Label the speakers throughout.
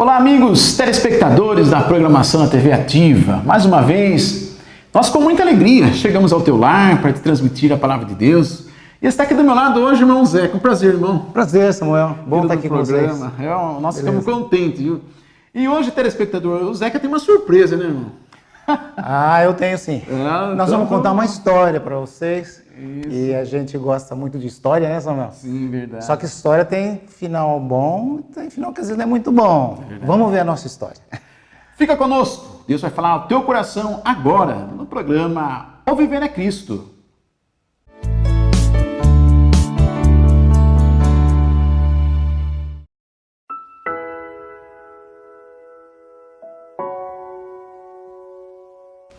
Speaker 1: Olá, amigos telespectadores da programação da TV Ativa. Mais uma vez, nós com muita alegria chegamos ao teu lar para te transmitir a palavra de Deus. E está aqui do meu lado hoje, irmão Zé. Com prazer, irmão.
Speaker 2: Prazer, Samuel. Bom estar aqui com vocês.
Speaker 1: Nós ficamos contentes, viu? E hoje, telespectador, o Zeca tem uma surpresa, né, irmão?
Speaker 2: Eu tenho sim. Nós vamos contar uma história para vocês. Isso. E a gente gosta muito de história, né, Samuel?
Speaker 1: Sim, verdade.
Speaker 2: Só que história tem final bom e tem final que às vezes não é muito bom. Vamos ver a nossa história.
Speaker 1: Fica conosco. Deus vai falar ao teu coração agora, no programa O Viver é Cristo.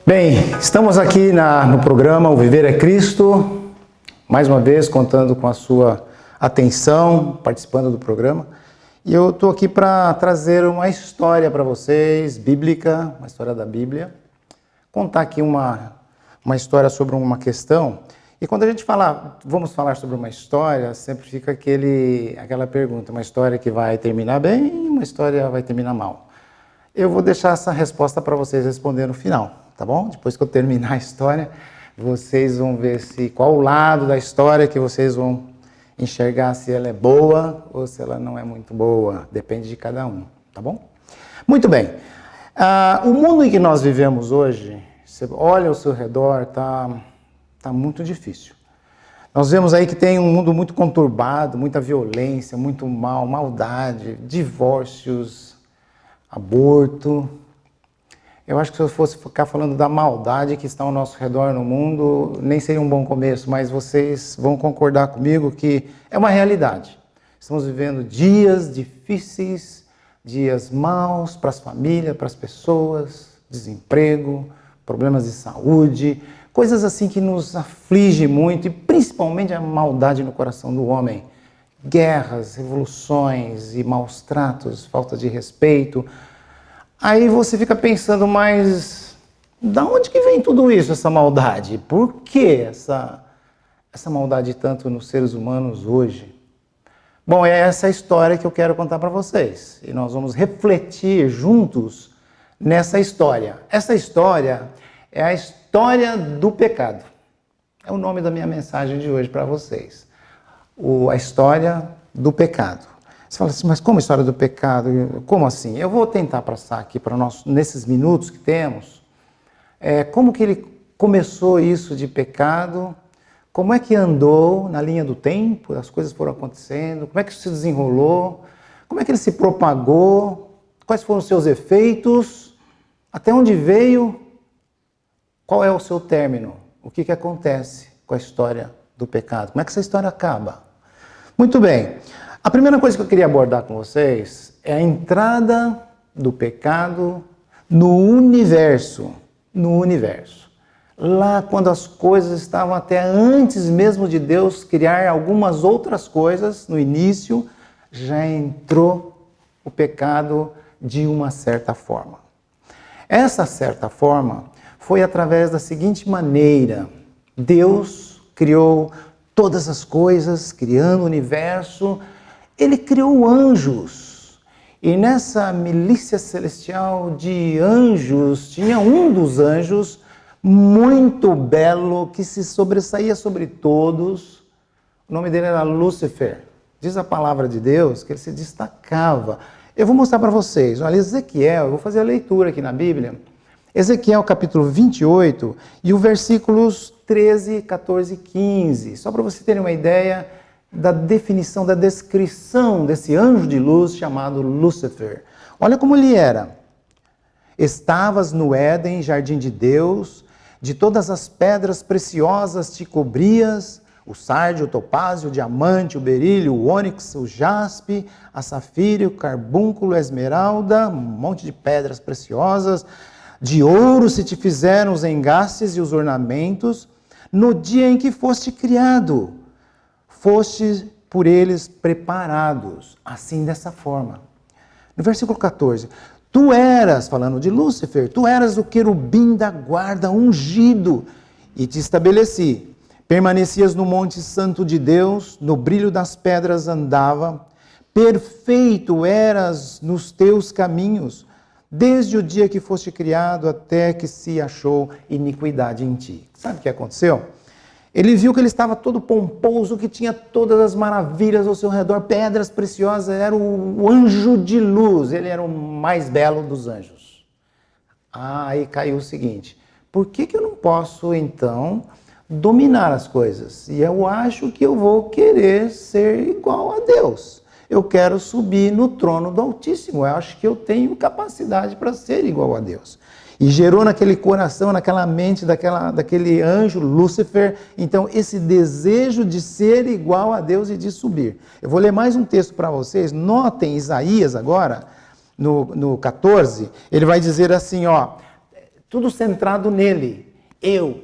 Speaker 2: Bem, estamos aqui no programa O Viver é Cristo, mais uma vez contando com a sua atenção, participando do programa. E eu estou aqui para trazer uma história para vocês, bíblica, uma história da Bíblia. Contar aqui uma história sobre uma questão. E quando a gente vamos falar sobre uma história, sempre fica aquela pergunta, uma história que vai terminar bem, uma história vai terminar mal. Eu vou deixar essa resposta para vocês responder no final. Tá bom? Depois que eu terminar a história, vocês vão ver qual o lado da história que vocês vão enxergar, se ela é boa ou se ela não é muito boa. Depende de cada um, tá bom? Muito bem. O mundo em que nós vivemos hoje, você olha ao seu redor, tá muito difícil. Nós vemos aí que tem um mundo muito conturbado, muita violência, muito mal, maldade, divórcios, aborto. Eu acho que se eu fosse ficar falando da maldade que está ao nosso redor no mundo, nem seria um bom começo, mas vocês vão concordar comigo que é uma realidade. Estamos vivendo dias difíceis, dias maus para as famílias, para as pessoas, desemprego, problemas de saúde, coisas assim que nos afligem muito, e principalmente a maldade no coração do homem. Guerras, revoluções e maus tratos, falta de respeito. Aí você fica pensando, mas da onde que vem tudo isso, essa maldade? Por que essa maldade tanto nos seres humanos hoje? Bom, é essa história que eu quero contar para vocês. E nós vamos refletir juntos nessa história. Essa história é a história do pecado. É o nome da minha mensagem de hoje para vocês. A história do pecado. Você fala assim, mas como a história do pecado? Como assim? Eu vou tentar passar aqui para nós, nesses minutos que temos, como que ele começou isso de pecado, como é que andou na linha do tempo, as coisas foram acontecendo, como é que isso se desenrolou, como é que ele se propagou, quais foram os seus efeitos, até onde veio, qual é o seu término, o que acontece com a história do pecado, como é que essa história acaba. Muito bem. A primeira coisa que eu queria abordar com vocês é a entrada do pecado no universo. No universo. Lá quando as coisas estavam até antes mesmo de Deus criar algumas outras coisas, no início, já entrou o pecado de uma certa forma. Essa certa forma foi através da seguinte maneira: Deus criou todas as coisas, criando o universo. Ele criou anjos, e nessa milícia celestial de anjos, tinha um dos anjos muito belo, que se sobressaía sobre todos. O nome dele era Lúcifer. Diz a palavra de Deus que ele se destacava. Eu vou mostrar para vocês. Olha, Ezequiel, eu vou fazer a leitura aqui na Bíblia. Ezequiel capítulo 28 e o versículos 13, 14 e 15. Só para você terem uma ideia da definição, da descrição desse anjo de luz chamado Lúcifer. Olha como ele era. Estavas no Éden, jardim de Deus, de todas as pedras preciosas te cobrias, o sárdio, o topázio, o diamante, o berílio, o ônix, o jaspe, a safira, o carbúnculo, a esmeralda, um monte de pedras preciosas. De ouro se te fizeram os engastes e os ornamentos, no dia em que foste criado. Foste por eles preparados, assim dessa forma. No versículo 14, tu eras, falando de Lúcifer, tu eras o querubim da guarda ungido, e te estabeleci. Permanecias no monte santo de Deus, no brilho das pedras andava, perfeito eras nos teus caminhos, desde o dia que foste criado até que se achou iniquidade em ti. Sabe o que aconteceu? Ele viu que ele estava todo pomposo, que tinha todas as maravilhas ao seu redor, pedras preciosas, era o anjo de luz, ele era o mais belo dos anjos. Aí caiu o seguinte, por que eu não posso então dominar as coisas? E eu acho que eu vou querer ser igual a Deus. Eu quero subir no trono do Altíssimo, eu acho que eu tenho capacidade para ser igual a Deus. E gerou naquele coração, naquela mente daquele anjo, Lúcifer, então esse desejo de ser igual a Deus e de subir. Eu vou ler mais um texto para vocês, notem Isaías agora, no 14, ele vai dizer assim, ó, tudo centrado nele, eu.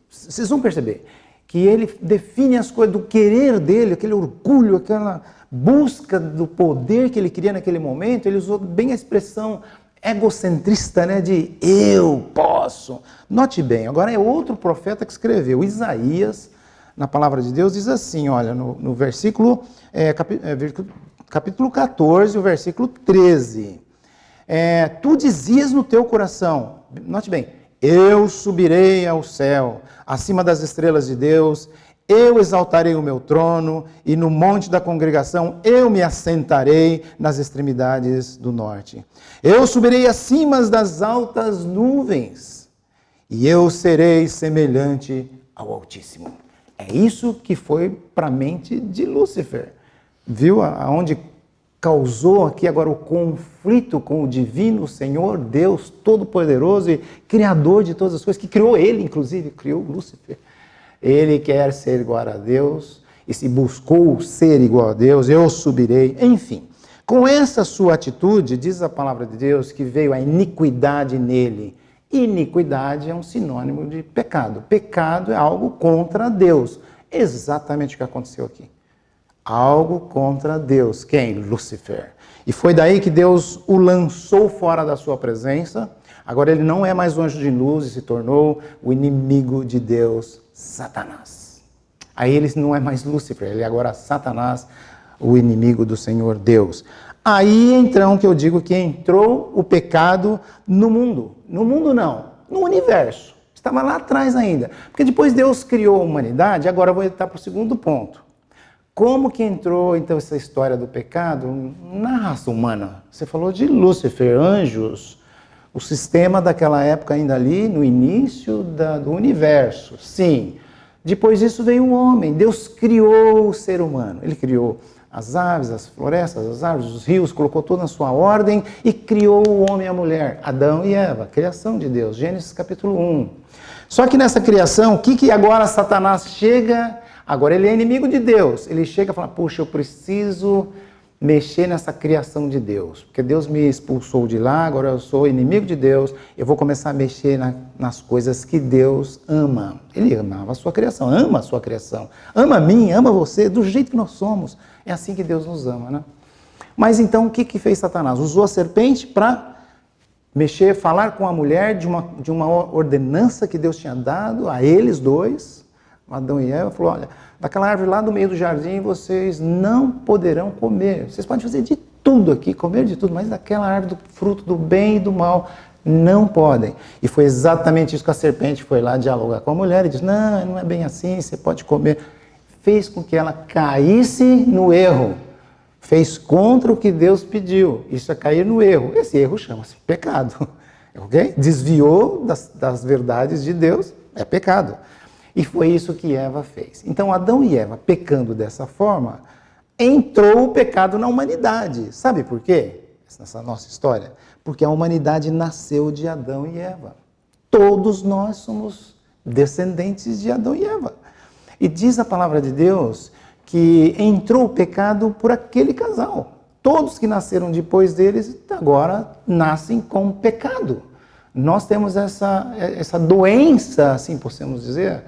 Speaker 2: Vocês vão perceber que ele define as coisas do querer dele, aquele orgulho, aquela busca do poder que ele queria naquele momento, ele usou bem a expressão egocentrista, né, de eu posso. Note bem, agora é outro profeta que escreveu, Isaías, na palavra de Deus, diz assim, olha, no versículo, capítulo 14, o versículo 13, tu dizias no teu coração, note bem, eu subirei ao céu, acima das estrelas de Deus, eu exaltarei o meu trono, e no monte da congregação eu me assentarei nas extremidades do norte. Eu subirei acima das altas nuvens, e eu serei semelhante ao Altíssimo. É isso que foi para a mente de Lúcifer. Viu aonde causou aqui agora o conflito com o divino Senhor, Deus Todo-Poderoso e Criador de todas as coisas, que criou ele, inclusive, criou Lúcifer. Ele quer ser igual a Deus, e se buscou ser igual a Deus, eu subirei, enfim. Com essa sua atitude, diz a palavra de Deus, que veio a iniquidade nele. Iniquidade é um sinônimo de pecado. Pecado é algo contra Deus. Exatamente o que aconteceu aqui. Algo contra Deus. Quem? Lúcifer. E foi daí que Deus o lançou fora da sua presença. Agora ele não é mais o anjo de luz e se tornou o inimigo de Deus, Satanás. Aí ele não é mais Lúcifer, ele é agora Satanás, o inimigo do Senhor Deus. Aí então que eu digo que entrou o pecado no mundo. No mundo não, no universo. Estava lá atrás ainda. Porque depois Deus criou a humanidade, agora eu vou entrar para o segundo ponto. Como que entrou então essa história do pecado na raça humana? Você falou de Lúcifer, anjos, o sistema daquela época ainda ali, no início do universo. Sim. Depois disso veio o homem. Deus criou o ser humano. Ele criou as aves, as florestas, as árvores, os rios, colocou tudo na sua ordem e criou o homem e a mulher, Adão e Eva, criação de Deus, Gênesis capítulo 1. Só que nessa criação, o que agora Satanás chega? Agora ele é inimigo de Deus. Ele chega e fala, puxa, eu preciso mexer nessa criação de Deus, porque Deus me expulsou de lá, agora eu sou inimigo de Deus, eu vou começar a mexer nas coisas que Deus ama. Ele amava a sua criação, ama a sua criação, ama a mim, ama você, do jeito que nós somos. É assim que Deus nos ama, né? Mas então o que fez Satanás? Usou a serpente para mexer, falar com a mulher de uma ordenança que Deus tinha dado a eles dois, Adão e Eva, falou, olha, daquela árvore lá do meio do jardim vocês não poderão comer. Vocês podem fazer de tudo aqui, comer de tudo, mas daquela árvore do fruto do bem e do mal não podem. E foi exatamente isso que a serpente foi lá dialogar com a mulher e disse, não é bem assim, você pode comer. Fez com que ela caísse no erro. Fez contra o que Deus pediu. Isso é cair no erro. Esse erro chama-se pecado. Okay? Desviou das verdades de Deus, é pecado. E foi isso que Eva fez. Então, Adão e Eva, pecando dessa forma, entrou o pecado na humanidade. Sabe por quê? Nessa nossa história. Porque a humanidade nasceu de Adão e Eva. Todos nós somos descendentes de Adão e Eva. E diz a palavra de Deus que entrou o pecado por aquele casal. Todos que nasceram depois deles, agora nascem com pecado. Nós temos essa doença, assim possamos dizer,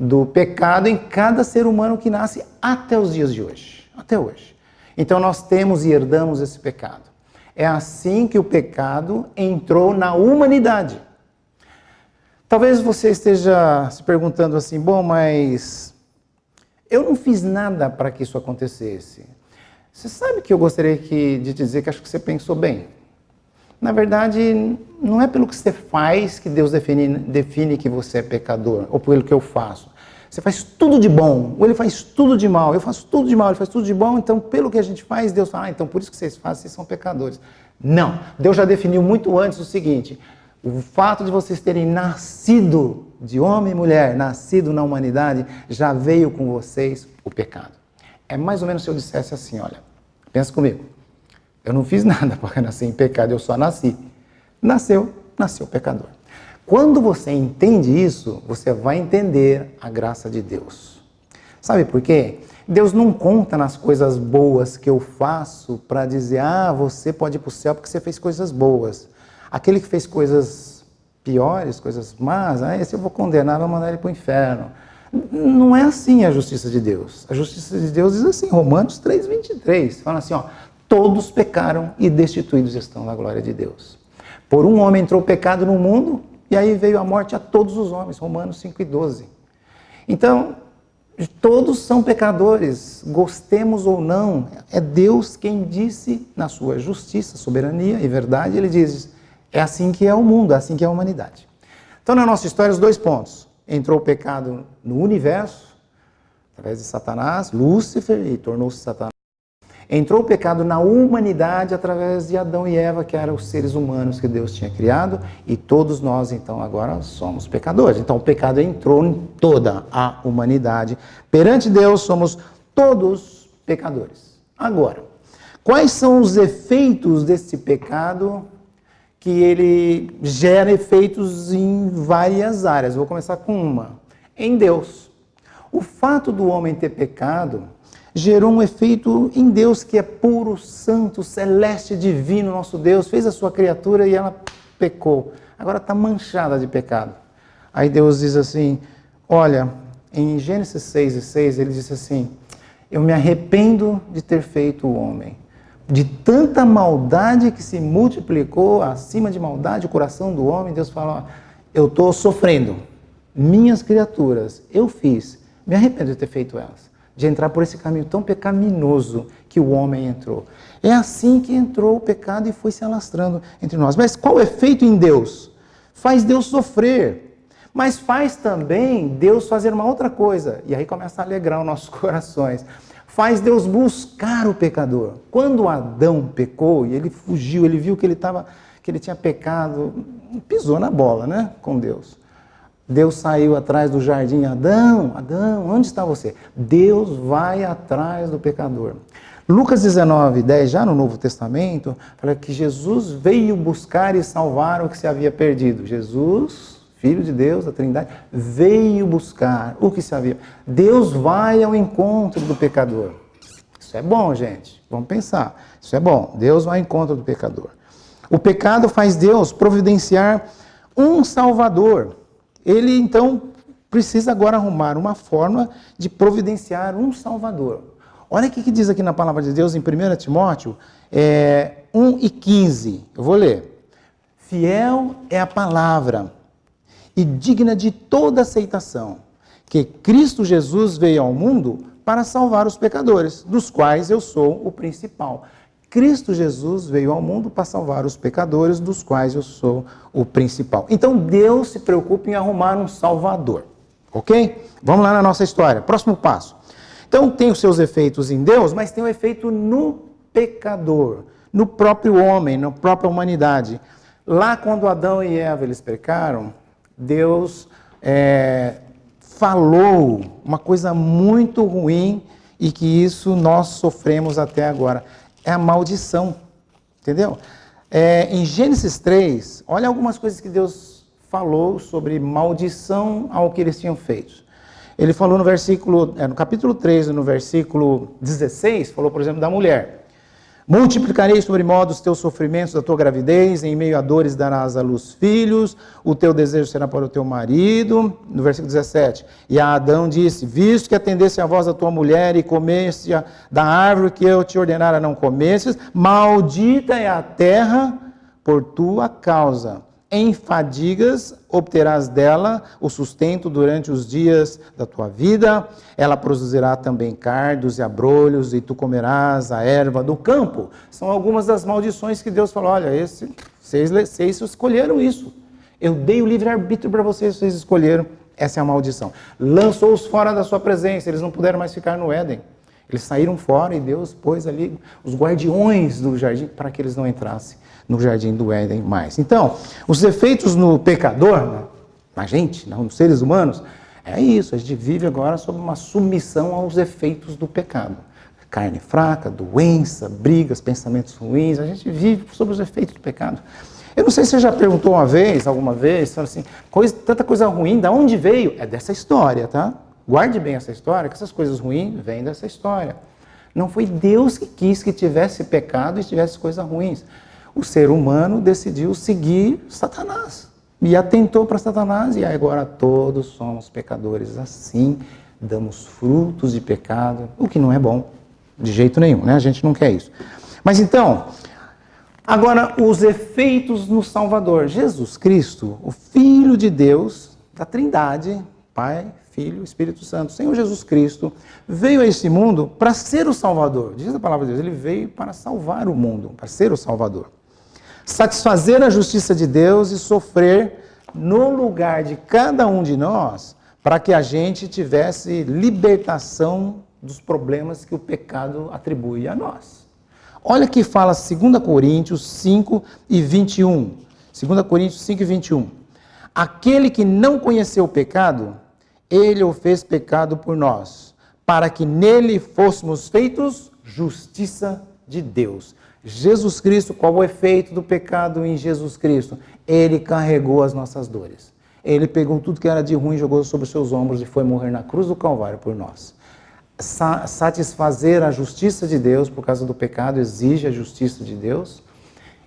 Speaker 2: do pecado em cada ser humano que nasce até os dias de hoje. Até hoje. Então nós temos e herdamos esse pecado. É assim que o pecado entrou na humanidade. Talvez você esteja se perguntando assim, bom, mas eu não fiz nada para que isso acontecesse. Você sabe que eu gostaria de te dizer que acho que você pensou bem. Na verdade, não é pelo que você faz que Deus define que você é pecador, ou pelo que eu faço. Você faz tudo de bom, ou ele faz tudo de mal. Eu faço tudo de mal, ele faz tudo de bom, então pelo que a gente faz, Deus fala, então por isso que vocês fazem, vocês são pecadores. Não, Deus já definiu muito antes o seguinte, o fato de vocês terem nascido de homem e mulher, nascido na humanidade, já veio com vocês o pecado. É mais ou menos se eu dissesse assim, olha, pensa comigo, eu não fiz nada para nascer em pecado, eu só nasci. Nasceu pecador. Quando você entende isso, você vai entender a graça de Deus. Sabe por quê? Deus não conta nas coisas boas que eu faço para dizer, você pode ir para o céu porque você fez coisas boas. Aquele que fez coisas piores, coisas más, esse eu vou condenar, vou mandar ele para o inferno. Não é assim a justiça de Deus. A justiça de Deus diz assim, Romanos 3:23, fala assim, todos pecaram e destituídos estão da glória de Deus. Por um homem entrou o pecado no mundo, e aí veio a morte a todos os homens, Romanos 5:12. Então, todos são pecadores, gostemos ou não, é Deus quem disse na sua justiça, soberania e verdade, ele diz, é assim que é o mundo, é assim que é a humanidade. Então, na nossa história, os 2 pontos. Entrou o pecado no universo, através de Satanás, Lúcifer, e tornou-se Satanás. Entrou o pecado na humanidade através de Adão e Eva, que eram os seres humanos que Deus tinha criado, e todos nós, então, agora somos pecadores. Então, o pecado entrou em toda a humanidade. Perante Deus, somos todos pecadores. Agora, quais são os efeitos desse pecado que ele gera efeitos em várias áreas? Vou começar com uma. Em Deus. O fato do homem ter pecado gerou um efeito em Deus que é puro, santo, celeste, divino. Nosso Deus fez a sua criatura e ela pecou. Agora está manchada de pecado. Aí Deus diz assim, olha, em Gênesis 6:6, ele disse assim, eu me arrependo de ter feito o homem. De tanta maldade que se multiplicou, acima de maldade, o coração do homem, Deus fala, eu estou sofrendo. Minhas criaturas, eu fiz, me arrependo de ter feito elas. De entrar por esse caminho tão pecaminoso que o homem entrou. É assim que entrou o pecado e foi se alastrando entre nós. Mas qual o efeito em Deus? Faz Deus sofrer, mas faz também Deus fazer uma outra coisa. E aí começa a alegrar os nossos corações. Faz Deus buscar o pecador. Quando Adão pecou e ele fugiu, ele viu que ele tinha pecado, pisou na bola, né, com Deus. Deus saiu atrás do jardim, Adão, onde está você? Deus vai atrás do pecador. Lucas 19:10, já no Novo Testamento, fala que Jesus veio buscar e salvar o que se havia perdido. Jesus, Filho de Deus, a Trindade, veio buscar o que se havia. Deus vai ao encontro do pecador. Isso é bom, gente. Vamos pensar. Isso é bom. Deus vai ao encontro do pecador. O pecado faz Deus providenciar um Salvador. Ele, então, precisa agora arrumar uma forma de providenciar um Salvador. Olha o que diz aqui na palavra de Deus em 1 Timóteo 1:15. Eu vou ler. Fiel é a palavra e digna de toda aceitação, que Cristo Jesus veio ao mundo para salvar os pecadores, dos quais eu sou o principal. Cristo Jesus veio ao mundo para salvar os pecadores, dos quais eu sou o principal. Então Deus se preocupa em arrumar um Salvador, ok? Vamos lá na nossa história. Próximo passo. Então tem os seus efeitos em Deus, mas tem um efeito no pecador, no próprio homem, na própria humanidade. Lá quando Adão e Eva eles pecaram, Deus falou uma coisa muito ruim e que isso nós sofremos até agora. É a maldição, entendeu? Em Gênesis 3, olha algumas coisas que Deus falou sobre maldição ao que eles tinham feito. Ele falou no capítulo 3, no versículo 16, falou, por exemplo, da mulher. Multiplicarei sobremodo os teus sofrimentos da tua gravidez, em meio a dores darás à luz filhos, o teu desejo será para o teu marido. No versículo 17, e a Adão disse, visto que atendesse a voz da tua mulher e comeste da árvore que eu te ordenara não comesses, maldita é a terra por tua causa. em fadigas obterás dela o sustento durante os dias da tua vida, ela produzirá também cardos e abrolhos, e tu comerás a erva do campo. São algumas das maldições que Deus falou, olha, vocês escolheram isso. Eu dei o livre-arbítrio para vocês, vocês escolheram, essa é a maldição. Lançou-os fora da sua presença, eles não puderam mais ficar no Éden. Eles saíram fora e Deus pôs ali os guardiões do jardim para que eles não entrassem no jardim do Éden mais. Então, os efeitos no pecador, na gente, nos seres humanos, é isso. A gente vive agora sob uma submissão aos efeitos do pecado. Carne fraca, doença, brigas, pensamentos ruins. A gente vive sob os efeitos do pecado. Eu não sei se você já perguntou alguma vez, assim, tanta coisa ruim, da onde veio? É dessa história, tá? Guarde bem essa história, que essas coisas ruins vêm dessa história. Não foi Deus que quis que tivesse pecado e tivesse coisas ruins. O ser humano decidiu seguir Satanás e atentou para Satanás, e agora todos somos pecadores. Assim, damos frutos de pecado, o que não é bom, de jeito nenhum, né? A gente não quer isso. Mas então, agora os efeitos no Salvador. Jesus Cristo, o Filho de Deus, da Trindade, Pai, Filho, Espírito Santo, Senhor Jesus Cristo, veio a esse mundo para ser o Salvador. Diz a palavra de Deus, ele veio para salvar o mundo, para ser o Salvador. Satisfazer a justiça de Deus e sofrer no lugar de cada um de nós, para que a gente tivesse libertação dos problemas que o pecado atribui a nós. Olha que fala 2 Coríntios 5 e 21. 2 Coríntios 5 e 21. Aquele que não conheceu o pecado, ele o fez pecado por nós, para que nele fôssemos feitos justiça de Deus. Jesus Cristo, qual o efeito do pecado em Jesus Cristo? Ele carregou as nossas dores. Ele pegou tudo que era de ruim, jogou sobre os seus ombros e foi morrer na cruz do Calvário por nós. Satisfazer a justiça de Deus por causa do pecado exige a justiça de Deus.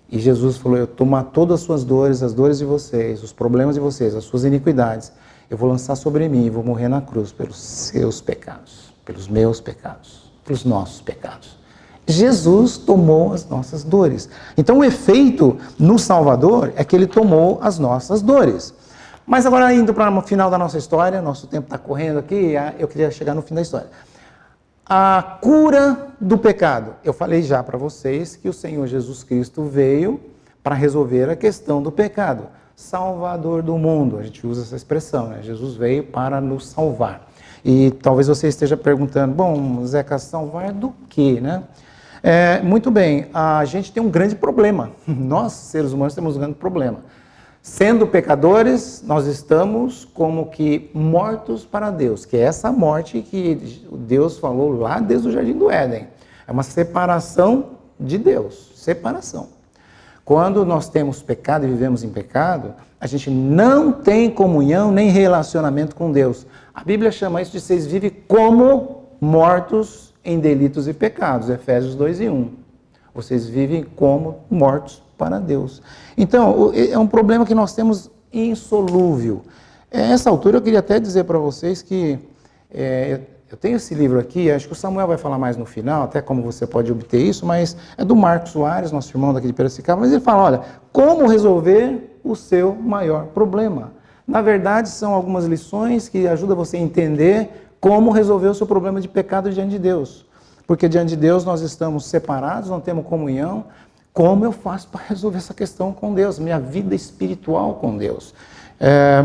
Speaker 2: E Jesus falou, eu tomo todas as suas dores, as dores de vocês, os problemas de vocês, as suas iniquidades, eu vou lançar sobre mim e vou morrer na cruz pelos seus pecados, pelos meus pecados, pelos nossos pecados. Jesus tomou as nossas dores. Então o efeito no Salvador é que ele tomou as nossas dores. Mas agora indo para o final da nossa história, nosso tempo está correndo aqui, eu queria chegar no fim da história. A cura do pecado. Eu falei já para vocês que o Senhor Jesus Cristo veio para resolver a questão do pecado. Salvador do mundo, a gente usa essa expressão, né? Jesus veio para nos salvar. E talvez você esteja perguntando, bom, Zeca, salvar do quê, né? Muito bem, a gente tem um grande problema. Nós, seres humanos, temos um grande problema. Sendo pecadores, nós estamos como que mortos para Deus, que é essa morte que Deus falou lá desde o Jardim do Éden. É uma separação de Deus, separação. Quando nós temos pecado e vivemos em pecado, a gente não tem comunhão nem relacionamento com Deus. A Bíblia chama isso de vocês vivem como mortos em delitos e pecados, Efésios 2:1. Vocês vivem como mortos para Deus. Então, é um problema que nós temos insolúvel. A essa altura, eu queria até dizer para vocês que eu tenho esse livro aqui, acho que o Samuel vai falar mais no final, até como você pode obter isso, mas é do Marcos Soares, nosso irmão daqui de Piracicaba, mas ele fala, olha, como resolver o seu maior problema. Na verdade, são algumas lições que ajudam você a entender como resolver o seu problema de pecado diante de Deus. Porque diante de Deus nós estamos separados, não temos comunhão. Como eu faço para resolver essa questão com Deus? Minha vida espiritual com Deus.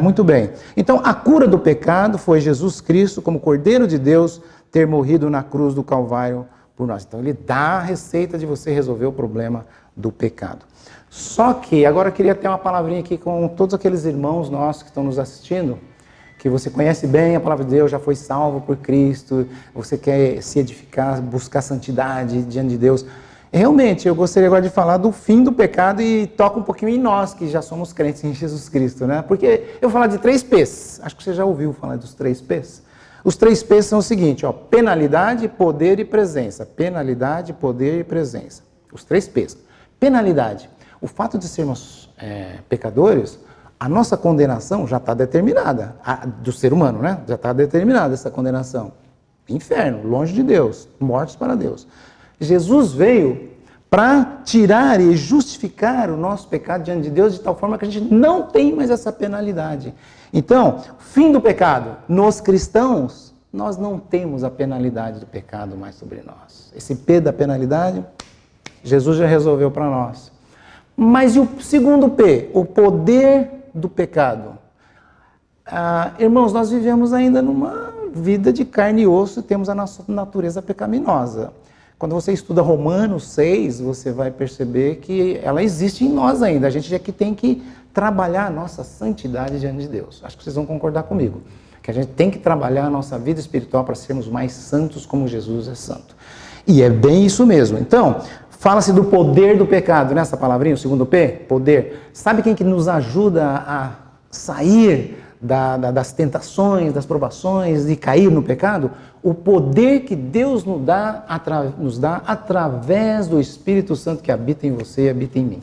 Speaker 2: Muito bem. Então, a cura do pecado foi Jesus Cristo, como Cordeiro de Deus, ter morrido na cruz do Calvário por nós. Então, ele dá a receita de você resolver o problema do pecado. Só que, agora eu queria ter uma palavrinha aqui com todos aqueles irmãos nossos que estão nos assistindo, que você conhece bem a palavra de Deus, já foi salvo por Cristo, você quer se edificar, buscar santidade diante de Deus. Realmente, eu gostaria agora de falar do fim do pecado e toca um pouquinho em nós, que já somos crentes em Jesus Cristo, né? Porque eu vou falar de 3 P's, acho que você já ouviu falar dos 3 P's. Os 3 P's são o seguinte, ó, penalidade, poder e presença. Penalidade, poder e presença. Os 3 P's. Penalidade. O fato de sermos pecadores, a nossa condenação já está determinada, do ser humano, né? Já está determinada essa condenação. Inferno, longe de Deus, mortos para Deus. Jesus veio para tirar e justificar o nosso pecado diante de Deus de tal forma que a gente não tem mais essa penalidade. Então, fim do pecado. Nos cristãos, nós não temos a penalidade do pecado mais sobre nós. Esse P da penalidade, Jesus já resolveu para nós. Mas e o segundo P? O poder do pecado. Irmãos, nós vivemos ainda numa vida de carne e osso e temos a nossa natureza pecaminosa. Quando você estuda Romanos 6, você vai perceber que ela existe em nós ainda. A gente é que tem que trabalhar a nossa santidade diante de Deus. Acho que vocês vão concordar comigo. Que a gente tem que trabalhar a nossa vida espiritual para sermos mais santos como Jesus é santo. E é bem isso mesmo. Então, fala-se do poder do pecado, nessa palavrinha, o segundo P, poder. Sabe quem que nos ajuda a sair das tentações, das provações, de cair no pecado? O poder que Deus nos dá através do Espírito Santo que habita em você e habita em mim.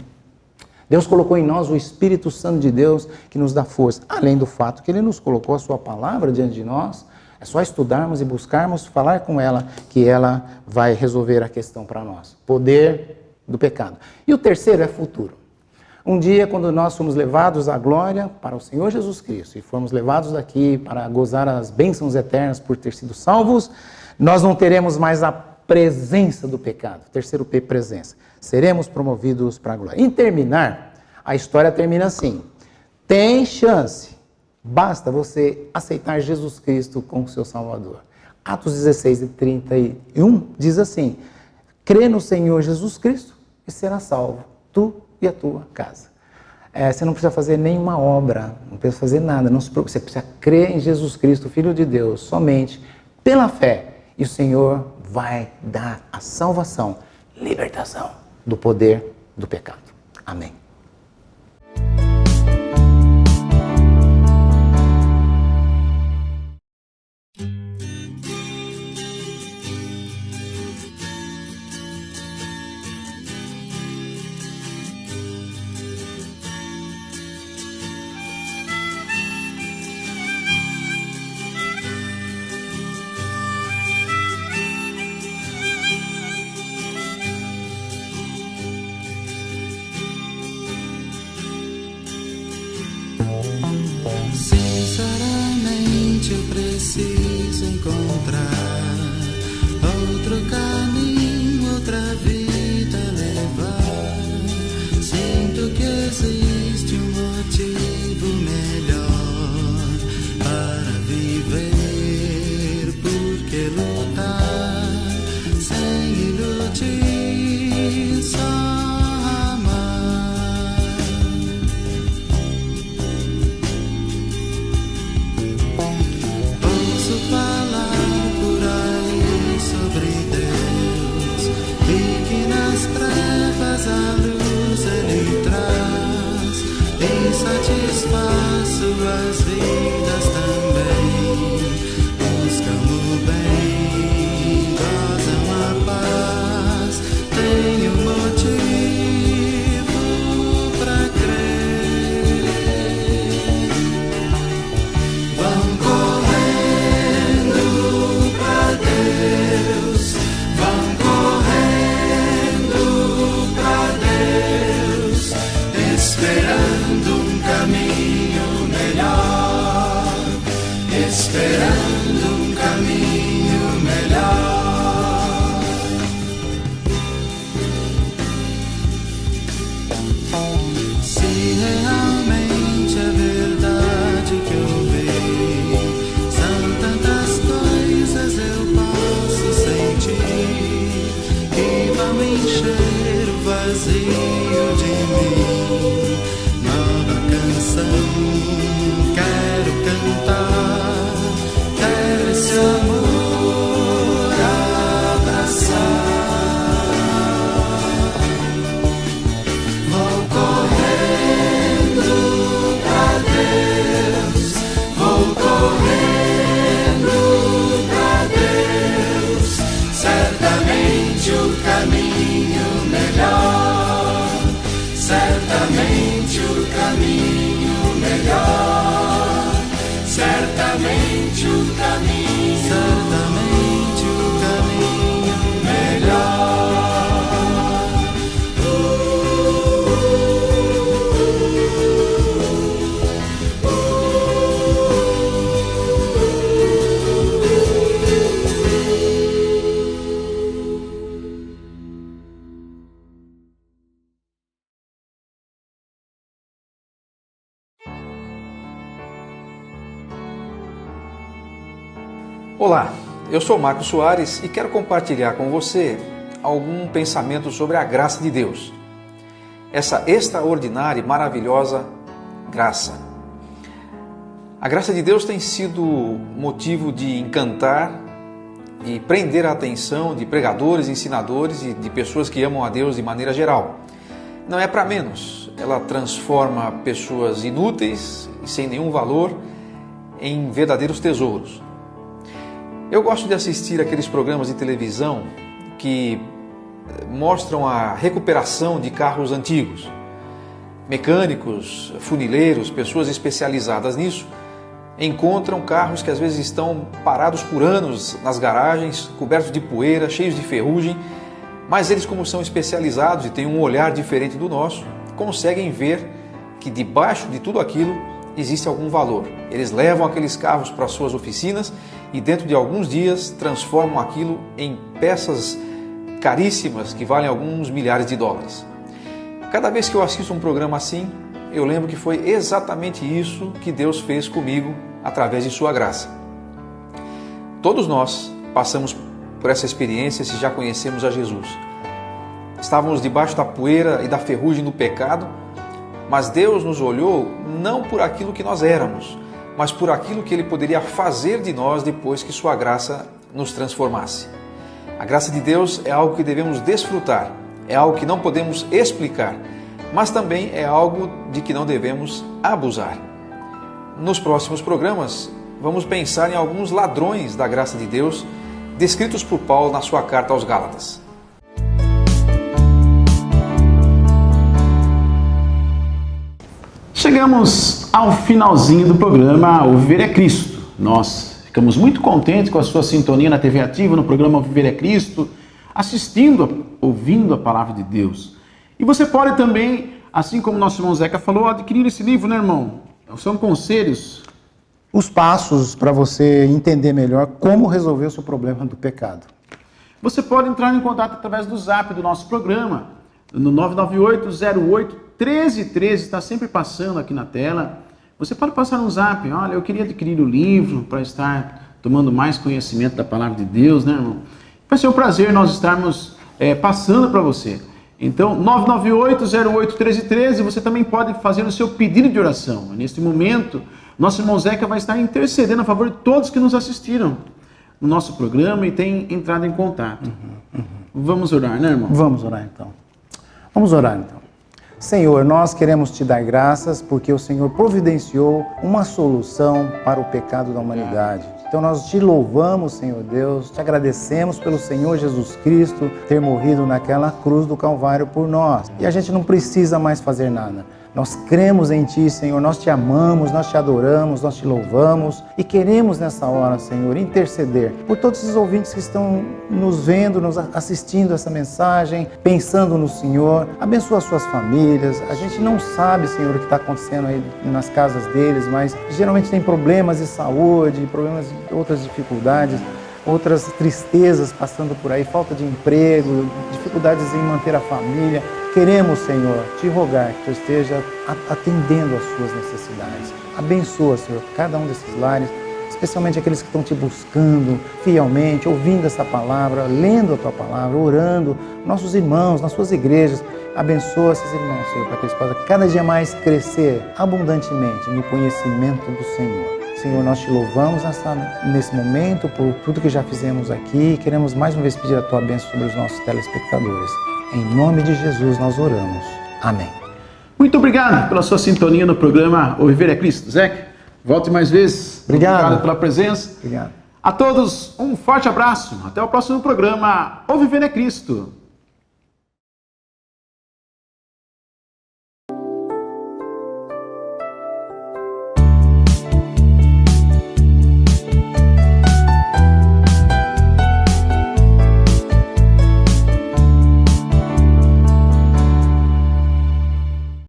Speaker 2: Deus colocou em nós o Espírito Santo de Deus que nos dá força, além do fato que Ele nos colocou a sua palavra diante de nós. É só estudarmos e buscarmos falar com ela que ela vai resolver a questão para nós. Poder do pecado. E o terceiro é futuro. Um dia, quando nós fomos levados à glória para o Senhor Jesus Cristo e fomos levados daqui para gozar as bênçãos eternas por ter sido salvos, nós não teremos mais a presença do pecado. Terceiro P, presença. Seremos promovidos para a glória. Em terminar, a história termina assim. Tem chance. Basta você aceitar Jesus Cristo como seu Salvador. Atos 16 e 31 diz assim: crê no Senhor Jesus Cristo e será salvo, tu e a tua casa. Você não precisa fazer nenhuma obra, não precisa fazer nada, não se preocupe. Você precisa crer em Jesus Cristo, Filho de Deus, somente pela fé. E o Senhor vai dar a salvação, libertação do poder do pecado. Amém.
Speaker 3: Sinceramente eu preciso encontrar outro caminho, outra vida levar. Sinto que existe um motivo melhor para viver, porque lutar sem iludir, só amar. Ouço falar por aí sobre Deus e que nas trevas a luz Ele traz e satisfaz suas vidas também. Buscam o bem, gozam a paz, tenho motivo pra crer. Vão correndo pra Deus, vão correndo pra Deus, esperando um caminho melhor, esperando um caminho melhor. Se realmente é verdade que eu vejo, são tantas coisas eu posso sentir que vão encher o vazio de mim. Nova canção quero cantar, quero esse amor abraçar. Vou correndo pra Deus, vou correndo pra Deus, certamente o caminho melhor, certamente o caminho melhor, certamente o caminho, certamente o caminho melhor.
Speaker 4: Olá, eu sou Marcos Soares e quero compartilhar com você algum pensamento sobre a graça de Deus. Essa extraordinária e maravilhosa graça. A graça de Deus tem sido motivo de encantar e prender a atenção de pregadores, ensinadores e de pessoas que amam a Deus de maneira geral. Não é para menos, ela transforma pessoas inúteis e sem nenhum valor em verdadeiros tesouros. Eu gosto de assistir aqueles programas de televisão que mostram a recuperação de carros antigos. Mecânicos, funileiros, pessoas especializadas nisso, encontram carros que às vezes estão parados por anos nas garagens, cobertos de poeira, cheios de ferrugem, mas eles, como são especializados e têm um olhar diferente do nosso, conseguem ver que debaixo de tudo aquilo existe algum valor. Eles levam aqueles carros para suas oficinas e dentro de alguns dias transformam aquilo em peças caríssimas que valem alguns milhares de dólares. Cada vez que eu assisto um programa assim, eu lembro que foi exatamente isso que Deus fez comigo através de sua graça. Todos nós passamos por essa experiência se já conhecemos a Jesus. Estávamos debaixo da poeira e da ferrugem do pecado, mas Deus nos olhou não por aquilo que nós éramos, mas por aquilo que Ele poderia fazer de nós depois que sua graça nos transformasse. A graça de Deus é algo que devemos desfrutar, é algo que não podemos explicar, mas também é algo de que não devemos abusar. Nos próximos programas, vamos pensar em alguns ladrões da graça de Deus, descritos por Paulo na sua carta aos Gálatas.
Speaker 1: Chegamos ao finalzinho do programa O Viver é Cristo. Nós ficamos muito contentes com a sua sintonia na TV Ativa, no programa O Viver é Cristo, assistindo, ouvindo a palavra de Deus. E você pode também, assim como nosso irmão Zeca falou, adquirir esse livro, né, irmão? São conselhos.
Speaker 2: Os passos para você entender melhor como resolver o seu problema do pecado.
Speaker 1: Você pode entrar em contato através do zap do nosso programa, no 998-08-1313, está sempre passando aqui na tela. Você pode passar um zap, olha, eu queria adquirir o livro para estar tomando mais conhecimento da palavra de Deus, né, irmão? Vai ser um prazer nós estarmos passando para você. Então, 998-08-1313, você também pode fazer o seu pedido de oração. Neste momento, nosso irmão Zeca vai estar intercedendo a favor de todos que nos assistiram no nosso programa e têm entrado em contato. Vamos orar, né, irmão?
Speaker 2: Vamos orar então. Vamos orar então. Senhor, nós queremos te dar graças porque o Senhor providenciou uma solução para o pecado da humanidade. Então nós te louvamos, Senhor Deus, te agradecemos pelo Senhor Jesus Cristo ter morrido naquela cruz do Calvário por nós. E a gente não precisa mais fazer nada. Nós cremos em Ti, Senhor, nós te amamos, nós te adoramos, nós te louvamos e queremos nessa hora, Senhor, interceder por todos esses ouvintes que estão nos vendo, nos assistindo essa mensagem, pensando no Senhor. Abençoa as suas famílias. A gente não sabe, Senhor, o que está acontecendo aí nas casas deles, mas geralmente tem problemas de saúde, problemas de outras dificuldades, outras tristezas passando por aí, falta de emprego, dificuldades em manter a família. Queremos, Senhor, te rogar que Tu esteja atendendo às suas necessidades. Abençoa, Senhor, cada um desses lares, especialmente aqueles que estão Te buscando fielmente, ouvindo essa palavra, lendo a Tua palavra, orando, nossos irmãos, nas suas igrejas. Abençoa esses irmãos, Senhor, para que eles possam cada dia mais crescer abundantemente no conhecimento do Senhor. Senhor, nós Te louvamos nesse momento por tudo que já fizemos aqui e queremos mais uma vez pedir a Tua bênção sobre os nossos telespectadores. Em nome de Jesus nós oramos. Amém.
Speaker 1: Muito obrigado pela sua sintonia no programa O Viver é Cristo. Zeca, volte mais vezes.
Speaker 2: Obrigado
Speaker 1: pela presença.
Speaker 2: Obrigado.
Speaker 1: A todos, um forte abraço. Até o próximo programa O Viver é Cristo.